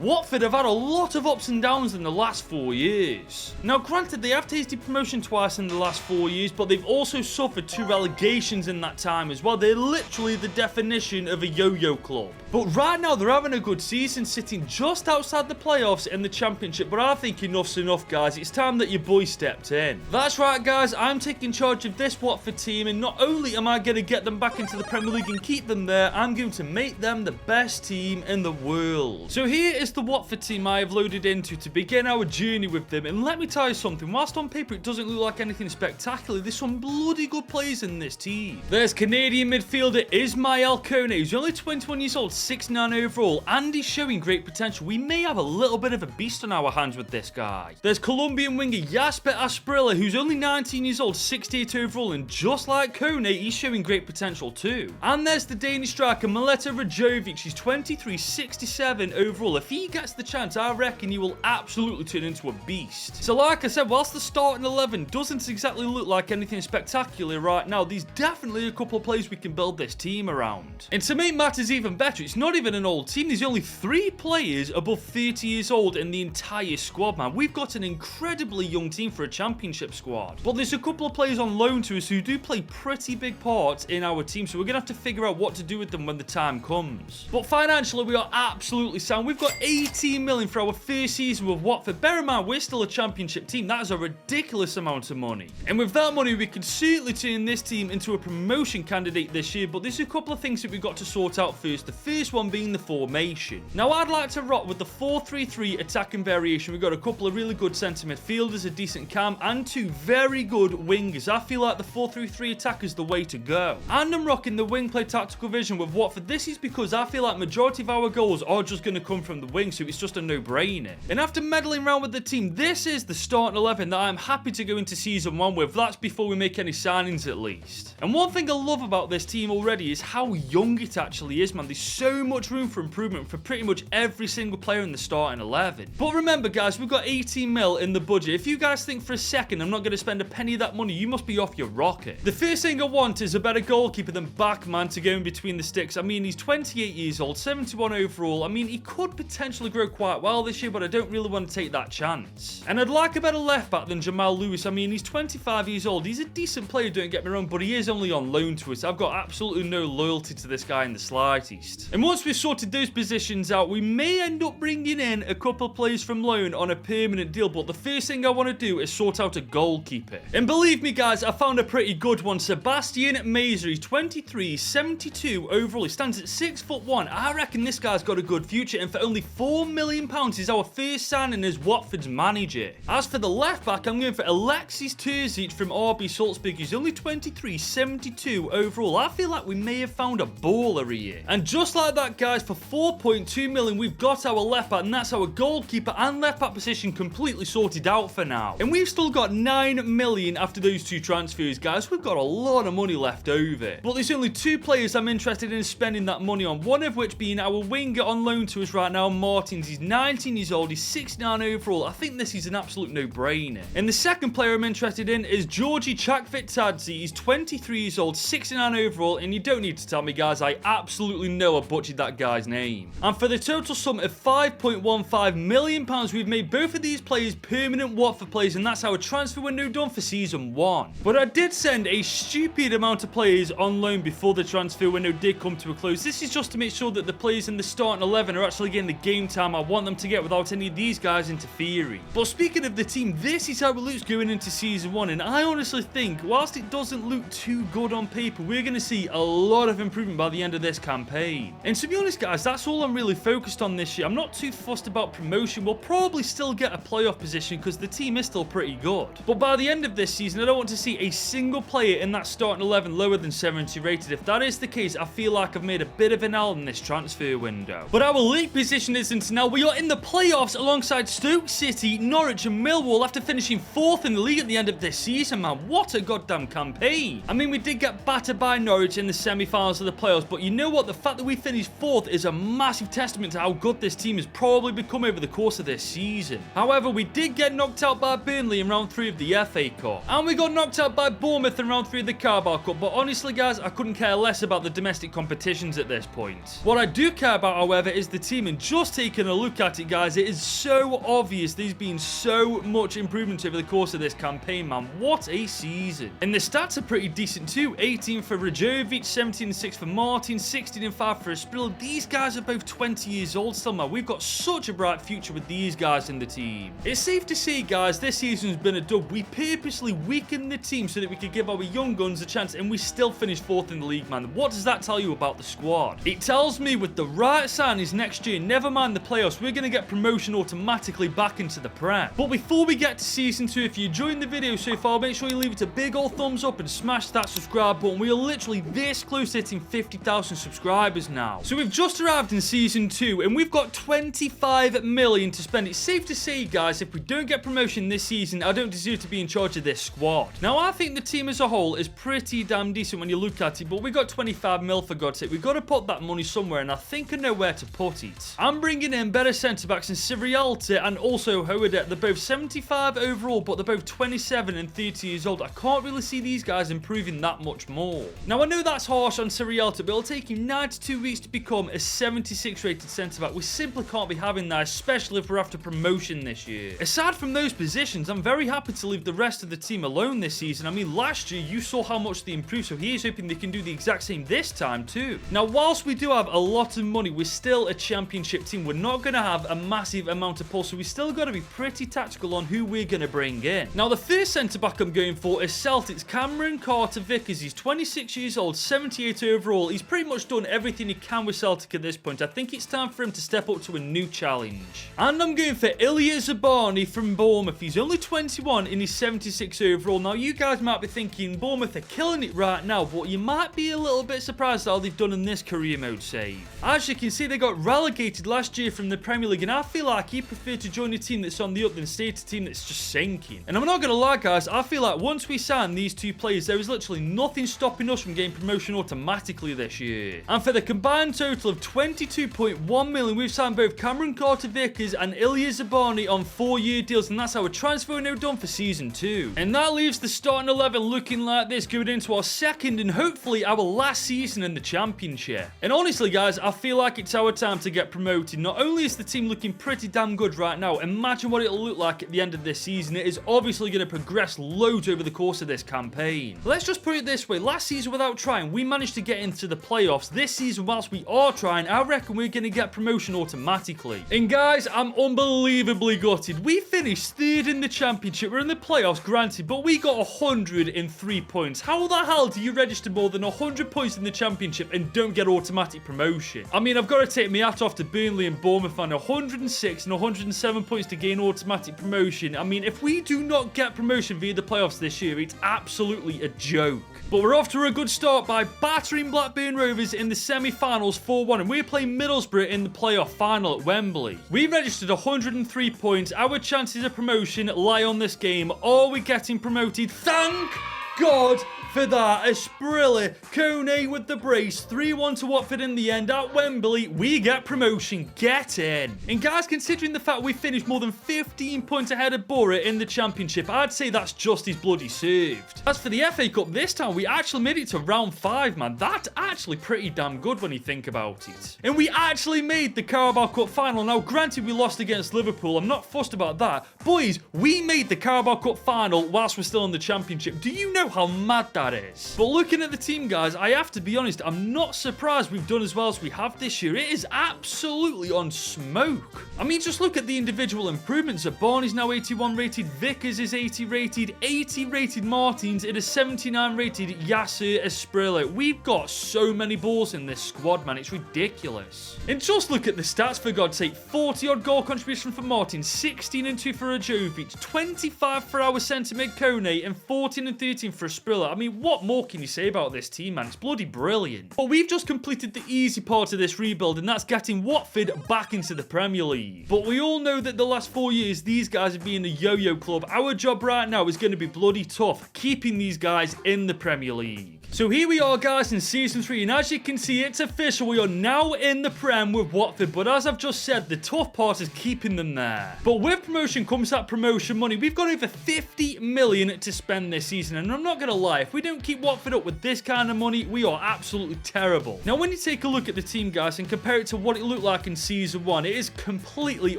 Watford have had a lot of ups and downs in the last 4 years. Now granted, they have tasted promotion twice in the last 4 years, but they've also suffered 2 relegations in that time as well. They're literally the definition of a yo-yo club. But right now they're having a good season, sitting just outside the playoffs in the Championship, but I think enough's enough, guys. It's time that your boy stepped in. That's right, guys, I'm taking charge of this Watford team, and not only am I going to get them back into the Premier League and keep them there, I'm going to make them the best team in the world. So here is the Watford team I have loaded into to begin our journey with them, and let me tell you something, whilst on paper it doesn't look like anything spectacular, there's some bloody good players in this team. There's Canadian midfielder Ismail Kone, who's only 21 years old, 6'9" overall, and he's showing great potential. We may have a little bit of a beast on our hands with this guy. There's Colombian winger Jasper Asprilla, who's only 19 years old, 68 overall, and just like Kone, he's showing great potential too. And there's the Danish striker Mileta Rajovic, he's 23, 67 overall. If he gets the chance, I reckon he will absolutely turn into a beast. So like I said, whilst the starting 11 doesn't exactly look like anything spectacular right now, there's definitely a couple of players we can build this team around. And to make matters even better, it's not even an old team. There's only 3 players above 30 years old in the entire squad, man. We've got an incredibly young team for a Championship squad. But there's a couple of players on loan to us who do play pretty big parts in our team, so we're going to have to figure out what to do with them when the time comes. But financially, we are absolutely sound. We've got 18 million for our first season with Watford. Bear in mind, we're still a Championship team. That is a ridiculous amount of money. And with that money, we could certainly turn this team into a promotion candidate this year, but there's a couple of things that we've got to sort out first. The first one being the formation. Now, I'd like to rock with the 4-3-3 attacking variation. We've got a couple of really good centre midfielders, a decent cam, and 2 very good wingers. I feel like the 4-3-3 attack is the way to go. And I'm rocking the wing play tactical vision with Watford. This is because I feel like majority of our goals are just going to come from the wing, so it's just a no-brainer. And after meddling around with the team, this is the starting 11 that I'm happy to go into season 1 with. That's before we make any signings at least. And one thing I love about this team already is how young it actually is, man. There's so much room for improvement for pretty much every single player in the starting 11. But remember, guys, we've got 18 mil in the budget. If you guys think for a second I'm not going to spend a penny of that money, you must be off your rocket. The first thing I want is a better goalkeeper than Backman to go in between the sticks. I mean, he's 28 years old, 71 overall. I mean, he could potentially grow quite well this year, but I don't really want to take that chance. And I'd like a better left back than Jamal Lewis. I mean, he's 25 years old. He's a decent player, don't get me wrong, but he is only on loan to us. I've got absolutely no loyalty to this guy in the slightest. And once we've sorted those positions out, we may end up bringing in a couple of players from loan on a permanent deal, but the first thing I want to do is sort out a goalkeeper. And believe me, guys, I found a pretty good one. Sebastian Mazer, he's 23, 72 overall. He stands at 6'1". I reckon this guy's got a good future, and for only £4 million, he's our first signing as Watford's manager. As for the left back, I'm going for Alexis Terzic from RB Salzburg. He's only 23, 72 overall. I feel like we may have found a baller here. And just like that, guys, for 4.2 million, we've got our left back, and that's our goalkeeper and left back position completely sorted out for now. And we've still got 9 million after those 2 transfers, guys. We've got a lot of money left over. But there's only 2 players I'm interested in spending that money on, one of which being our winger on loan to us right now, Martins. He's 19 years old, he's 6'9" overall. I think this is an absolute no-brainer. And the second player I'm interested in is Georgi Chakvitadze. He's 23 years old, 69 overall, and you don't need to tell me, guys, I absolutely know I butchered that guy's name. And for the total sum of £5.15 million, we've made both of these players permanent Watford players, and that's our transfer window done for season 1. But I did send a stupid amount of players on loan before the transfer window did come to a close. This is just to make sure that the players in the starting 11 are actually getting the game time I want them to get without any of these guys interfering. But speaking of the team, this is how it looks going into season 1, and I honestly think, whilst it doesn't look too good on paper, we're going to see a lot of improvement by the end of this campaign. And to be honest, guys, that's all I'm really focused on this year. I'm not too fussed about promotion. We'll probably still get a playoff position because the team is still pretty good. But by the end of this season, I don't want to see a single player in that starting 11 lower than 70 rated. If that is the case, I feel like I've made a bit of an L in this transfer window. But our league position isn't now. We are in the playoffs alongside Stoke City, Norwich and Millwall after finishing 4th in the league at the end of this season, man. What a goddamn campaign. I mean, we did get battered by Norwich in the semi-finals of the playoffs, but you know what? The fact that we finished 4th is a massive testament to how good this team has probably become over the course of this season. However, we did get knocked out by Burnley in round 3 of the FA Cup, and we got knocked out by Bournemouth in round 3 of the Carabao Cup, but honestly, guys, I couldn't care less about the domestic competitions at this point. What I do care about, however, is the team, and just just taking a look at it, guys, it is so obvious there's been so much improvement over the course of this campaign, man. What a season. And the stats are pretty decent too. 18 for Rajovic, 17-6 for Martin, 16-5 for Esprilla. These guys are both 20 years old still, man. We've got such a bright future with these guys in the team. It's safe to say, guys, this season's been a dub. We purposely weakened the team so that we could give our young guns a chance, and we still finished 4th in the league, man. What does that tell you about the squad? It tells me with the right signings next year, never mind the playoffs, we're going to get promotion automatically back into the Prem. But before we get to Season 2, if you enjoyed the video so far, make sure you leave it a big old thumbs up and smash that subscribe button. We are literally this close to hitting 50,000 subscribers now. So we've just arrived in Season 2, and we've got 25 million to spend. It's safe to say, guys, if we don't get promotion this season, I don't deserve to be in charge of this squad. Now, I think the team as a whole is pretty damn decent when you look at it, but we got 25 mil for God's sake. We've got to put that money somewhere, and I think I know where to put it. I'm bringing in better centre-backs in Sirialta and also Hoedet. They're both 75 overall, but they're both 27 and 30 years old. I can't really see these guys improving that much more. Now, I know that's harsh on Sirialta, but it'll take him 92 weeks to become a 76 rated centre-back. We simply can't be having that, especially if we're after promotion this year. Aside from those positions, I'm very happy to leave the rest of the team alone this season. I mean, last year, you saw how much they improved, so he is hoping they can do the exact same this time too. Now, whilst we do have a lot of money, we're still a championship team. We're not going to have a massive amount of pull, so we still got to be pretty tactical on who we're going to bring in. Now, the first centre-back I'm going for is Celtic's Cameron Carter-Vickers. He's 26 years old, 78 overall. He's pretty much done everything he can with Celtic at this point. I think it's time for him to step up to a new challenge. And I'm going for Ilya Zabani from Bournemouth. He's only 21 and he's 76 overall. Now, you guys might be thinking Bournemouth are killing it right now, but you might be a little bit surprised how they've done in this career mode save. As you can see, they got relegated last year from the Premier League, and I feel like he preferred to join a team that's on the up than stay to a team that's just sinking. And I'm not going to lie, guys, I feel like once we sign these two players, there is literally nothing stopping us from getting promotion automatically this year. And for the combined total of 22.1 million, we've signed both Cameron Carter-Vickers and Ilya Zabani on 4-year deals, and that's our transfer window done for Season 2. And that leaves the starting 11 looking like this, going into our second and hopefully our last season in the Championship. And honestly, guys, I feel like it's our time to get promoted. Not only is the team looking pretty damn good right now, imagine what it'll look like at the end of this season. It is obviously going to progress loads over the course of this campaign. Let's just put it this way. Last season, without trying, we managed to get into the playoffs. This season, whilst we are trying, I reckon we're going to get promotion automatically. And guys, I'm unbelievably gutted. We finished 3rd in the Championship. We're in the playoffs, granted, but we got 103 points. How the hell do you register more than 100 points in the Championship and don't get automatic promotion? I mean, I've got to take my hat off to Burnley and Bournemouth on 106 and 107 points to gain automatic promotion. I mean, if we do not get promotion via the playoffs this year, it's absolutely a joke. But we're off to a good start by battering Blackburn Rovers in the semi-finals 4-1, and we're playing Middlesbrough in the playoff final at Wembley. We registered 103 points. Our chances of promotion lie on this game. Are we getting promoted? Thank God for that. Esprilla, Kone with the brace, 3-1 to Watford in the end at Wembley. We get promotion. Get in. And guys, considering the fact we finished more than 15 points ahead of Borough in the Championship, I'd say that's just as bloody served. As for the FA Cup, this time we actually made it to round 5, man. That's actually pretty damn good when you think about it. And we actually made the Carabao Cup final. Now, granted, we lost against Liverpool. I'm not fussed about that. Boys, we made the Carabao Cup final whilst we're still in the Championship. Do you know how mad that is? But looking at the team, guys, I have to be honest, I'm not surprised we've done as well as we have this year. It is absolutely on smoke. I mean, just look at the individual improvements. Barney's now 81 rated, Vickers is 80 rated Martins, it is 79 rated Yasser Esprilla. We've got so many balls in this squad, man, it's ridiculous. And just look at the stats, for God's sake. 40 odd goal contribution from Martin, 16 and 2 for Rajovic, 25 for our centre mid Kone, and 14 and 13 for Esprilla. I mean, what more can you say about this team, man? It's bloody brilliant. But we've just completed the easy part of this rebuild, and that's getting Watford back into the Premier League. But we all know that the last 4 years, these guys have been a yo-yo club. Our job right now is going to be bloody tough, keeping these guys in the Premier League. So here we are, guys, in Season 3, and as you can see, it's official. We are now in the Prem with Watford, but as I've just said, the tough part is keeping them there. But with promotion comes that promotion money. We've got over 50 million to spend this season, and I'm not going to lie, if we don't keep Watford up with this kind of money, we are absolutely terrible. Now, when you take a look at the team, guys, and compare it to what it looked like in Season 1, it is completely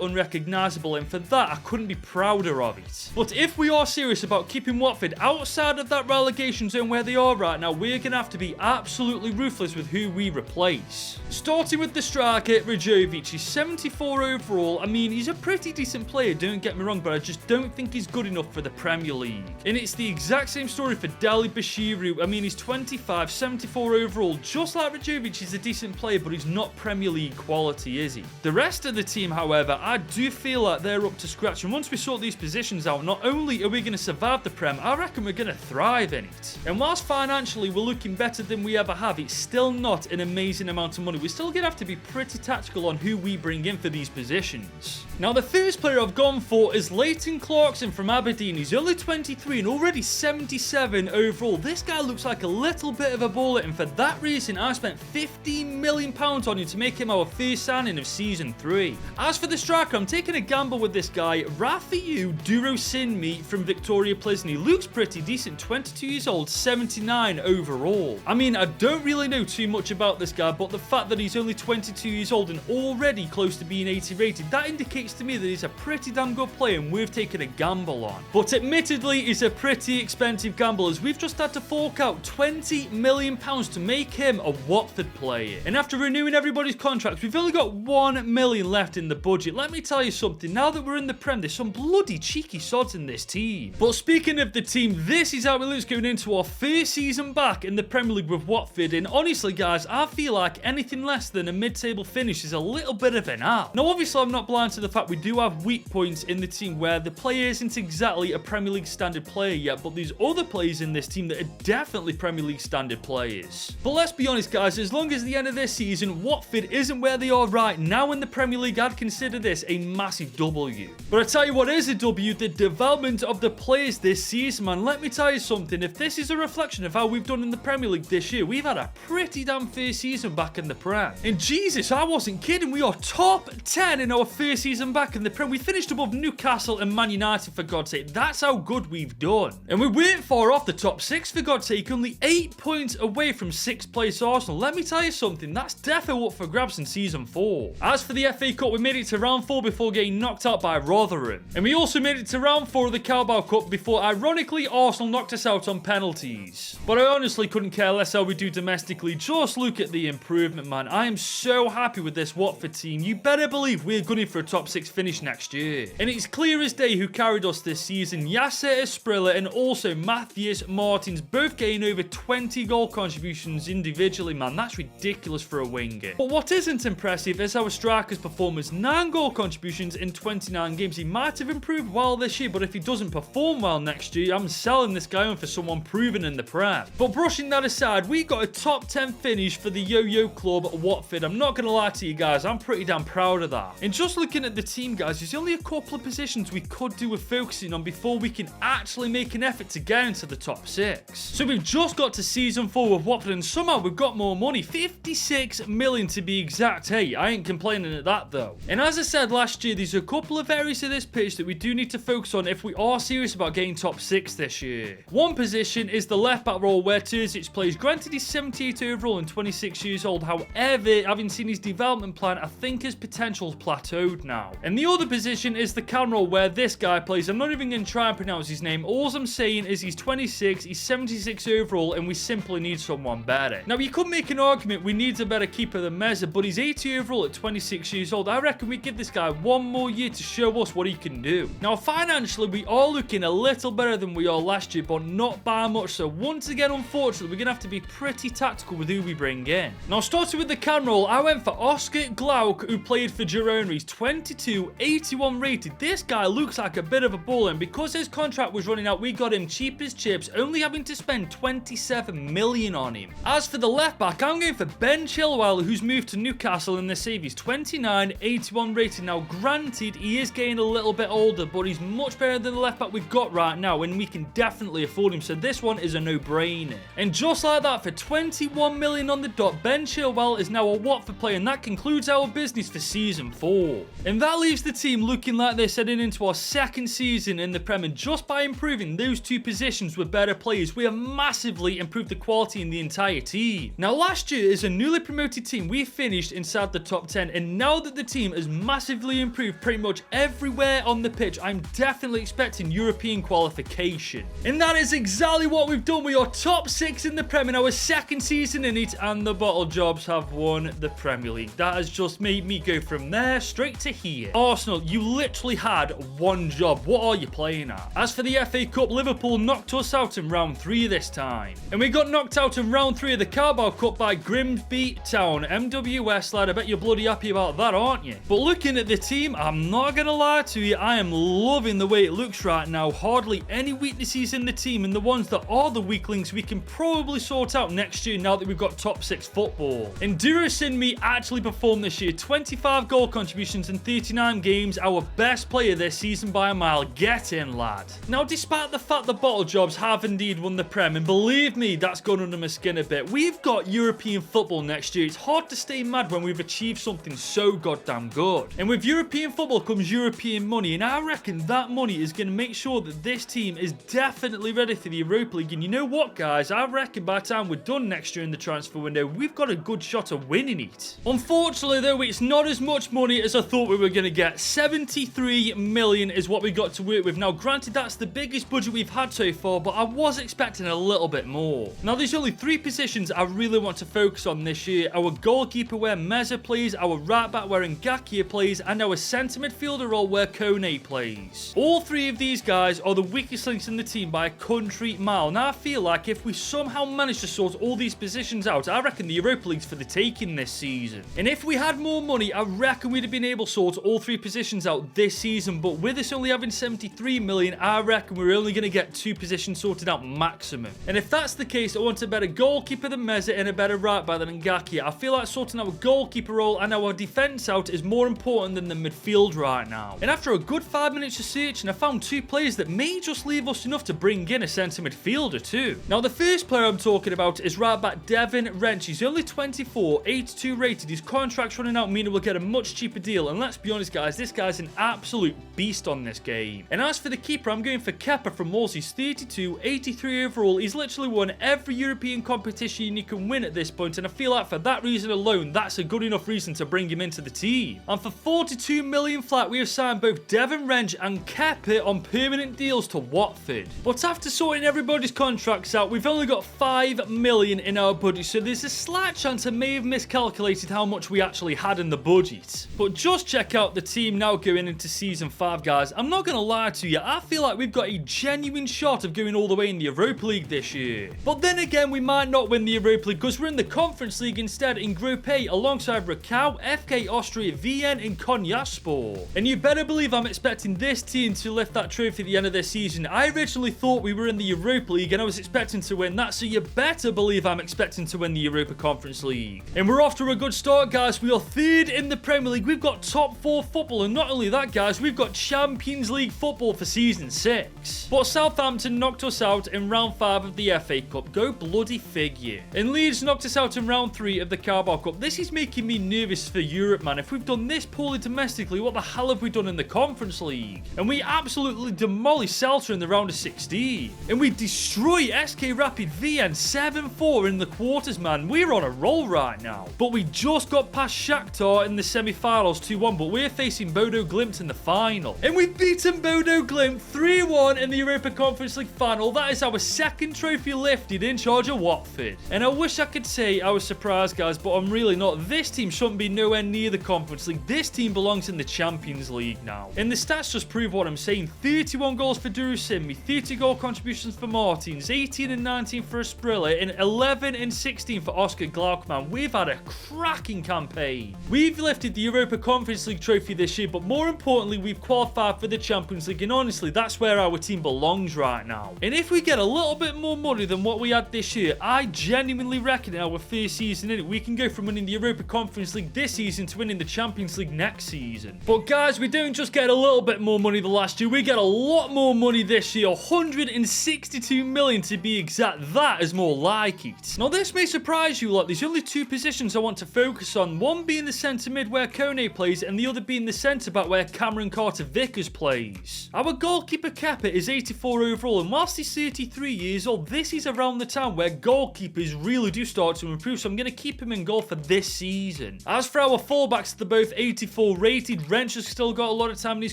unrecognisable, and for that, I couldn't be prouder of it. But if we are serious about keeping Watford outside of that relegation zone where they are right now, we're going to have to be absolutely ruthless with who we replace. Starting with the striker, Rejovic. He's 74 overall. I mean, he's a pretty decent player, don't get me wrong, but I just don't think he's good enough for the Premier League. And it's the exact same story for Dali Bashiru. I mean, he's 25, 74 overall. Just like Rejovic, he's a decent player, but he's not Premier League quality, is he? The rest of the team, however, I do feel like they're up to scratch. And once we sort these positions out, not only are we going to survive the Prem, I reckon we're going to thrive in it. And whilst financially we're looking better than we ever have, it's still not an amazing amount of money. We're still going to have to be pretty tactical on who we bring in for these positions. Now, the first player I've gone for is Leighton Clarkson from Aberdeen. He's only 23 and already 77 overall. This guy looks like a little bit of a bullet, and for that reason, I spent £15 million on him to make him our first signing of Season 3. As for the striker, I'm taking a gamble with this guy, Rafiu Durosinmi from Victoria Pleasant. He looks pretty decent, 22 years old, 79 overall. I mean, I don't really know too much about this guy, but the fact that he's only 22 years old and already close to being 80 rated, that indicates to me that he's a pretty damn good player and we've taken a gamble on. But admittedly, it's a pretty expensive gamble, as we've just had to fork out £20 million to make him a Watford player. And after renewing everybody's contracts, we've only got £1 million left in the budget. Let me tell you something, now that we're in the Prem, there's some bloody cheeky sods in this team. But speaking of the team, this is how it looks going into our first season back in the Premier League with Watford, and honestly, guys, I feel like anything less than a mid-table finish is a little bit of an out. Now, obviously, I'm not blind to the fact we do have weak points in the team where the player isn't exactly a Premier League standard player yet, but there's other players in this team that are definitely Premier League standard players. But let's be honest, guys, as long as the end of this season, Watford isn't where they are right now in the Premier League, I'd consider this a massive W. But I tell you what is a W, the development of the players this season, man. Let me tell you something, if this is a reflection of how we've done in the Premier League this year, we've had a pretty damn first season back in the Prem. And Jesus, I wasn't kidding, we are top 10 in our first season back in the Prem. We finished above Newcastle and Man United, for God's sake. That's how good we've done. And we weren't far off the top 6, for God's sake, only 8 points away from 6th place Arsenal. Let me tell you something, that's definitely up for grabs in Season 4. As for the FA Cup, we made it to round 4 before getting knocked out by Rotherham. And we also made it to round 4 of the Carabao Cup before, ironically, Arsenal knocked us out on penalties. But I honestly couldn't care less how we do domestically. Just look at the improvement, man. I am so happy with this Watford team. You better believe we're gunning for a top 6 finish next year. And it's clear as day who carried us this season. Yasser Esprilla and also Matthias Martins both getting over 20 goal contributions individually, man. That's ridiculous for a winger. But what isn't impressive is our striker's performance. 9 goal contributions in 29 games. He might have improved well this year, but if he doesn't perform well next year, I'm selling this guy on for someone proven in the Prem. But brushing that aside, we got a top 10 finish for the Yo-Yo Club Watford. I'm not going to lie to you guys, I'm pretty damn proud of that. And just looking at the team, guys, there's only a couple of positions we could do with focusing on before we can actually make an effort to get into the top 6. So we've just got to Season 4 with Watford, and somehow we've got more money, 56 million to be exact. Hey, I ain't complaining at that though. And as I said last year, there's a couple of areas of this pitch that we do need to focus on if we are serious about getting top 6 this year. One position is the left back role where Terzic plays. Granted, he's 78 overall and 26 years old. However, having seen his development plan, I think his potential's plateaued now. And the other position is the cam role where this guy plays. I'm not even going to try and pronounce his name. All I'm saying is he's 26, he's 76 overall, and we simply need someone better. Now, you could make an argument we need a better keeper than Meza, but he's 80 overall at 26 years old. I reckon we give this guy one more year to show us what he can do. Now, financially, we are looking a little better than we are last year, but not by much. So once again, unfortunately, we're going to have to be pretty tactical with who we bring in. Now, starting with the cam role, I went for Oscar Glauc, who played for Girona. He's 22, 81 rated. This guy looks like a bit of a baller, and because his contract was running out, we got him cheap as chips, only having to spend 27 million on him. As for the left back, I'm going for Ben Chilwell, who's moved to Newcastle in the save. He's 29, 81 rated. Now, granted, he is getting a little bit older, but he's much better than the left back we've got right now, and we can definitely afford him. So this one is a no-brainer. And just like that, for 21 million on the dot, Ben Chilwell is now a Watford player, and that concludes our business for season 4. And that leaves the team looking like they're heading into our second season in the Prem, and just by improving those 2 positions with better players, we have massively improved the quality in the entire team. Now last year, as a newly promoted team, we finished inside the top 10, and now that the team has massively improved pretty much everywhere on the pitch, I'm definitely expecting European qualification. And that is exactly what we've done. We are top 6 in the Prem in our second season in it, and the Bottle Jobs have won the Premier League. That has just made me go from there straight to here. Arsenal, you literally had one job. What are you playing at? As for the FA Cup, Liverpool knocked us out in round 3 this time. And we got knocked out in round 3 of the Carabao Cup by Grimsby Town. MWS, lad, I bet you're bloody happy about that, aren't you? But looking at the team, I'm not gonna lie to you, I am loving the way it looks right now. Hardly any weaknesses in the team, and the ones that are the weak links we can probably sort out next year now that we've got top 6 football. And Sinmi actually performed this year. 25 goal contributions in 39 games, our best player this season by a mile. Get in, lad. Now, despite the fact the Bottle Jobs have indeed won the Prem, and believe me, that's gone under my skin a bit, we've got European football next year. It's hard to stay mad when we've achieved something so goddamn good. And with European football comes European money, and I reckon that money is going to make sure that this team is definitely ready for the Europa League. And you know what, guys? I reckon by the time we're done next year in the transfer window, we've got a good shot of winning it. Unfortunately, though, it's not as much money as I thought we were going to get. 73 million is what we got to work with. Now, granted, that's the biggest budget we've had so far, but I was expecting a little bit more. Now, there's only 3 positions I really want to focus on this year. Our goalkeeper where Meza plays, our right back where Ngakia plays, and our centre midfielder role where Kone plays. All 3 of these guys are the weakest links in the team by a country mile. Now, I feel like if we somehow manage to sort all these positions out, I reckon the Europa League's for the taking this season. And if we had more money, I reckon we'd have been able to sort all 3 positions out this season. But with us only having 73 million, I reckon we're only going to get 2 positions sorted out maximum. And if that's the case, I want a better goalkeeper than Meza and a better right back than Ngakia. I feel like sorting our goalkeeper role and our defence out is more important than the midfield right now. And after a good 5 minutes of searching, I found 2 players that may just leave us enough to bring in a centre midfielder too. Now, the first player I'm talking about is right back Devin Wrench. He's only 24, 82 rated. His contract's running out, meaning we'll get a much cheaper deal. And let's be honest, guys, this guy's an absolute beast on this game. And as for the keeper, I'm going for Kepa from Wolves. He's 32, 83 overall. He's literally won every European competition you can win at this point, and I feel like for that reason alone, that's a good enough reason to bring him into the team. And for 42 million flat, we have signed both Devin Wrench and Kepa on permanent deals to Watford. But after sorting everybody's contracts out, we've only got 5 million in our budget, so there's a slight chance I may have miscalculated how much we actually had in the budget. But just check out the team now going into season 5, guys. I'm not gonna lie to you, I feel like we've got a genuine shot of going all the way in the Europa League this year. But then again, we might not win the Europa League because we're in the Conference League instead in Group A alongside Rakau, FK Austria, VN and Konyaspor. And you better believe I'm expecting this team to lift that trophy at the end of this season. I originally thought we were in the Europa League and I was expecting to win that, so you better believe I'm expecting to win the Europa Conference League. And we're off to a good start, guys. We are 3rd in the Premier League. We've got top 4 football, and not only that, guys, we've got Champions League football for season 6. But Southampton knocked us out in round 5 of the FA Cup. Go bloody figure. And Leeds knocked us out in round 3 of the Carabao Cup. This is making me nervous for Europe, man. If we've done this poorly domestically, what the hell have we done in the Conference League? And we absolutely demolished Celta in the round of 16. And we destroy SK Rapid VN 7-4 in the quarters, man. We're on a roll right now. But we just got past Shakhtar in the semi-finals 2-1, but we're facing Bodo Glimt in the final. And we've beaten Bodo Glimt 3-1 in the Europa Conference League final. That is our 2nd trophy lifted in charge of Watford. And I wish I could say I was surprised, guys, but I'm really not. This team shouldn't be nowhere near the Conference League. This team belongs in the Champions League now. And the stats just prove what I'm saying. 31 goals for Sinmi, 30 goal contributions for Martins, 18 and 19 for Asprilla, and 11 and 16 for Oscar Glauckman. We've had a cracking campaign. We've lifted the Europa Conference League trophy this year, but more importantly, we've qualified for the Champions League, and honestly, that's where our team belongs right now. And if we get a little bit more money than what we had this year, I genuinely reckon in our first season in it, we can go from winning the Europa Conference League this season to winning the Champions League next season. But guys, we don't just get a little bit more money than last year, we get a lot more money this year, 162 million to be exact. that is more like it. Now this may surprise you lot, there's only two positions I want to focus on, one being the centre mid where Kone plays and the other being the centre back where Cameron Carter-Vickers plays. Our goalkeeper Kepa is 84 overall, and whilst he's 33 years old, this is around the time where goalkeepers really do start to improve, so I'm going to keep him in goal for this season. As for our fullbacks, they're both 84 rated. Wrench has still got a lot of time in his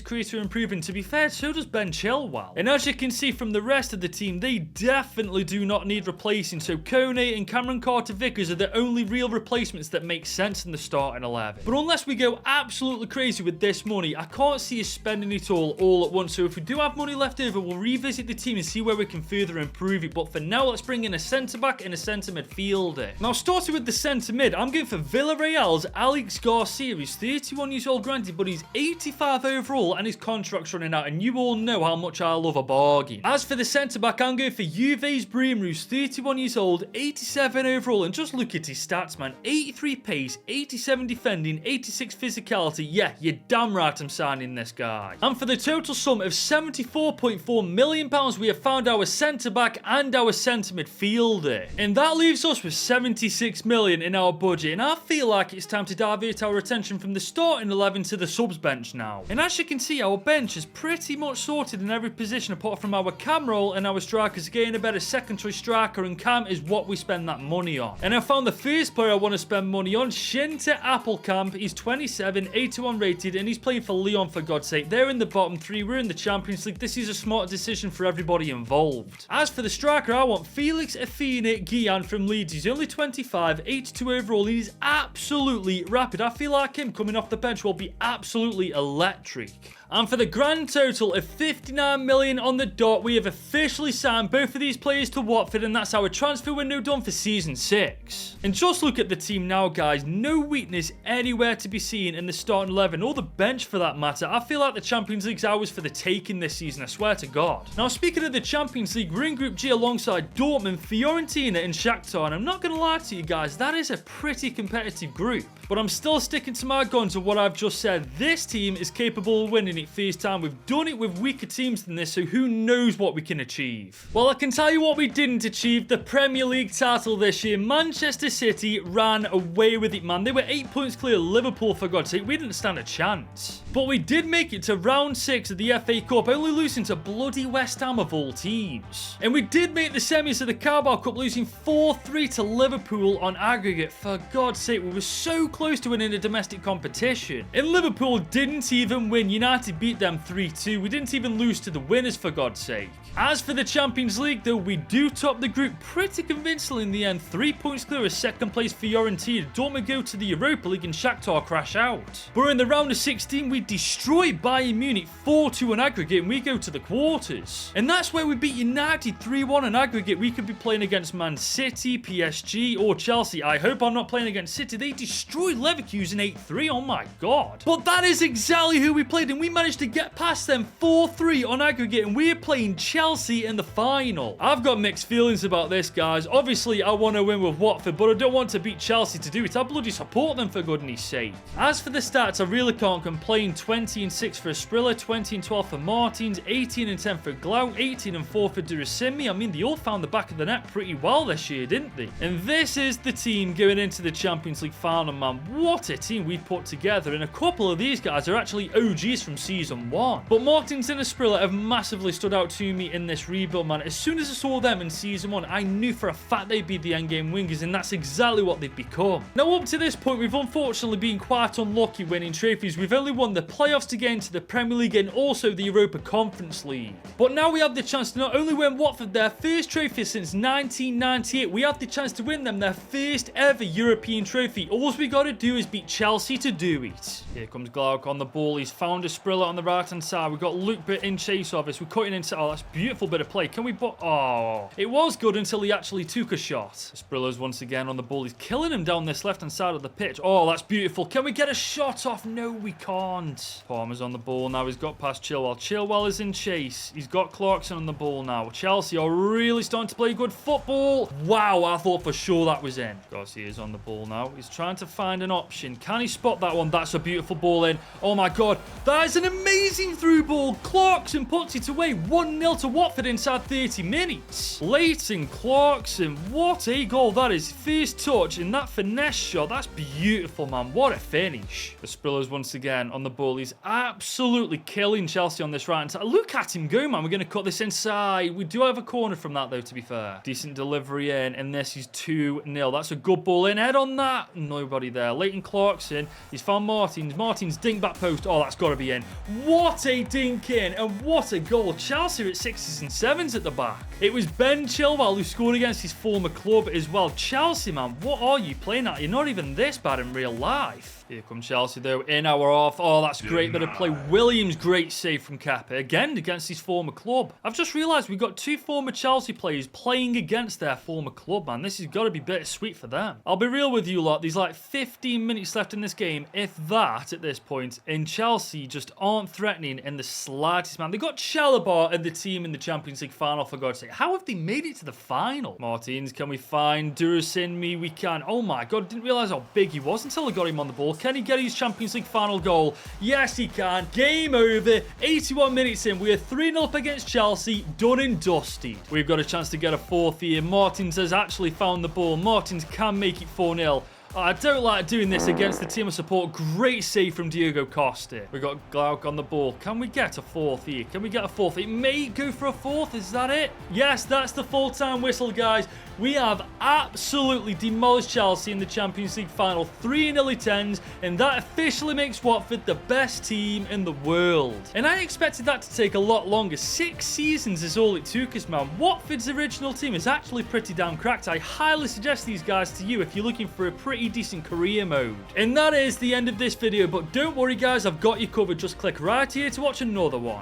career to improve, and to be fair, so does Ben Chilwell. And as you can see from the rest of the team, they definitely do not need replacing, so Kone and Cameron Carter-Vickers are the only real replacements that make sense in the starting 11. But unless we go absolutely crazy with this money, I can't see us spending it all at once, so if we do have money left over, we'll revisit the team and see where we can further improve it. But for now, let's bring in a centre-back and a centre midfielder. Now, starting with the centre mid, I'm going for Villarreal's Alex Garcia. He's 31 years old, granted, but he's 85 overall and his contract's running out, and you all know how much I love a bargain. As for the centre-back, I'm going for Juve's Bremer, who's 31 years old, 87 overall, and just look at his stats, man. 83 pace, 87 defending, 86 physicality. Yeah, you're damn right I'm signing this guy. And for the total sum of £74.4 million, we have found our centre-back and our centre midfielder. And that leaves us with 76 million in our budget, and I feel like it's time to divert our attention from the starting 11 to the subs bench now. And as you can see, our bench is pretty much sorted in every position apart from our cam roll and our strikers. Getting a better second choice striker and cam is what we spend that money on. And I found the first player I want to spend money on, Shinta Appelkamp. He's 27, 81 rated, and he's playing for Lyon, for God's sake. They're in the bottom three, we're in the Champions League. This is a smart decision for everybody involved. As for the striker, I want Felix Afine Guillan from Leeds. He's only 25, 82 overall. He's absolutely rapid. I feel like him coming off the bench will be absolutely electric. And for the grand total of 59 million on the dot, we have officially signed both of these players to Watford, and that's our transfer window done for season 6. And just look at the team now, guys. No weakness anywhere to be seen in the starting 11 or the bench for that matter. I feel like the Champions League's ours for the taking this season, I swear to God. Now, speaking of the Champions League, we're in Group G alongside Dortmund, Fiorentina and Shakhtar, and I'm not going to lie to you guys, that is a pretty competitive group. But I'm still sticking to my guns of what I've just said. This team is capable of winning it first time. We've done it with weaker teams than this, so who knows what we can achieve. Well, I can tell you what we didn't achieve. The Premier League title this year. Manchester City ran away with it, man. They were 8 points clear of Liverpool, for God's sake. We didn't stand a chance. But we did make it to round 6 of the FA Cup, only losing to bloody West Ham of all teams. And we did make the semis of the Carabao Cup, losing 4-3 to Liverpool on aggregate. For God's sake, we were so close to winning a domestic competition. And Liverpool didn't even win. United beat them 3-2. We didn't even lose to the winners, for God's sake. As for the Champions League, though, we do top the group pretty convincingly in the end. 3 points clear of second place Fiorentina. Dortmund go to the Europa League and Shakhtar crash out. But in the round of 16, we destroy Bayern Munich 4-2 on aggregate, and we go to the quarters. And that's where we beat United 3-1 on aggregate. We could be playing against Man City, PSG, or Chelsea. I hope I'm not playing against City. They destroyed Leverkusen 8-3. Oh my God. But that is exactly who we played, and we managed to get past them 4-3 on aggregate, and we're playing Chelsea in the final. I've got mixed feelings about this, guys. Obviously, I want to win with Watford, but I don't want to beat Chelsea to do it. I bloody support them, for goodness sake. As for the stats, I really can't complain. 20-6 for Asprilla, 20-12 for Martins, 18-10 for Glau, 18-4 for Durasimi. I mean, they all found the back of the net pretty well this year, didn't they? And this is the team going into the Champions League final, man. What a team we put together, and a couple of these guys are actually OGs from season 1. But Martins and Asprilla have massively stood out to me in this rebuild, man. As soon as I saw them in season 1, I knew for a fact they'd be the endgame wingers, and that's exactly what they've become. Now, up to this point, we've unfortunately been quite unlucky winning trophies. We've only won the playoffs to get into the Premier League and also the Europa Conference League. But now we have the chance to not only win Watford their first trophy since 1998, we have the chance to win them their first ever European trophy. All we got to do is beat Chelsea to do it. Here comes Glauc on the ball. He's found Asprilla on the right hand side. We've got Luke Bitt in chase of us. We're cutting into... Oh, that's a beautiful bit of play. Can we... Oh, it was good until he actually took a shot. Asprilla's once again on the ball. He's killing him down this left hand side of the pitch. Oh, that's beautiful. Can we get a shot off? No, we can't. can't. Palmer's on the ball now. He's got past Chilwell. Chilwell is in chase. He's got Clarkson on the ball now. Chelsea are really starting to play good football. Wow, I thought for sure that was in. Garcia is on the ball now. He's trying to find an option. Can he spot that one? That's a beautiful ball in. Oh my God, that is an amazing through ball. Clarkson puts it away. 1-0 to Watford inside 30 minutes. Leighton Clarkson, what a goal that is. First touch in that finesse shot. That's beautiful, man. What a finish. The Spillers once again on the ball. He's absolutely killing Chelsea on this right side. Look at him go, man. We're going to cut this inside. We do have a corner from that, though, to be fair. Decent delivery in, and this is 2-0. That's a good ball in. Head on that. Nobody there. Leighton Clarkson. He's found Martins. Martins dink back post. Oh, that's got to be in. What a dink in, and what a goal. Chelsea are at 6s and 7s at the back. It was Ben Chilwell who scored against his former club as well. Chelsea, man, what are you playing at? You're not even this bad in real life. Here comes Chelsea, though, in our half. Oh, that's great bit of play. Williams, great save from Kepa. Again, against his former club. I've just realised we've got 2 former Chelsea players playing against their former club, man. This has got to be bittersweet for them. I'll be real with you lot. There's like 15 minutes left in this game, if that, at this point. And Chelsea just aren't threatening in the slightest, man. They got Chalobah and the team in the Champions League final, for God's sake. How have they made it to the final? Martins, can we find Durasinmi? We can. Oh my God, didn't realise how big he was until I got him on the ball. Can he get his Champions League final goal? Yes, he can. Game over. 81 minutes in. We are 3-0 up against Chelsea. Done and dusted. We've got a chance to get a 4th here. Martins has actually found the ball. Martins can make it 4-0. I don't like doing this against the team of support. Great save from Diego Costa. We got Glauc on the ball. Can we get a 4th here? Can we get a 4th? It may go for a 4th. Is that it? Yes, that's the full-time whistle, guys. We have absolutely demolished Chelsea in the Champions League final. 3-0 it ends, and that officially makes Watford the best team in the world. And I expected that to take a lot longer. 6 seasons is all it took us, man. Watford's original team is actually pretty damn cracked. I highly suggest these guys to you if you're looking for a pretty decent career mode. And that is the end of this video, but don't worry, guys, I've got you covered. Just click right here to watch another one.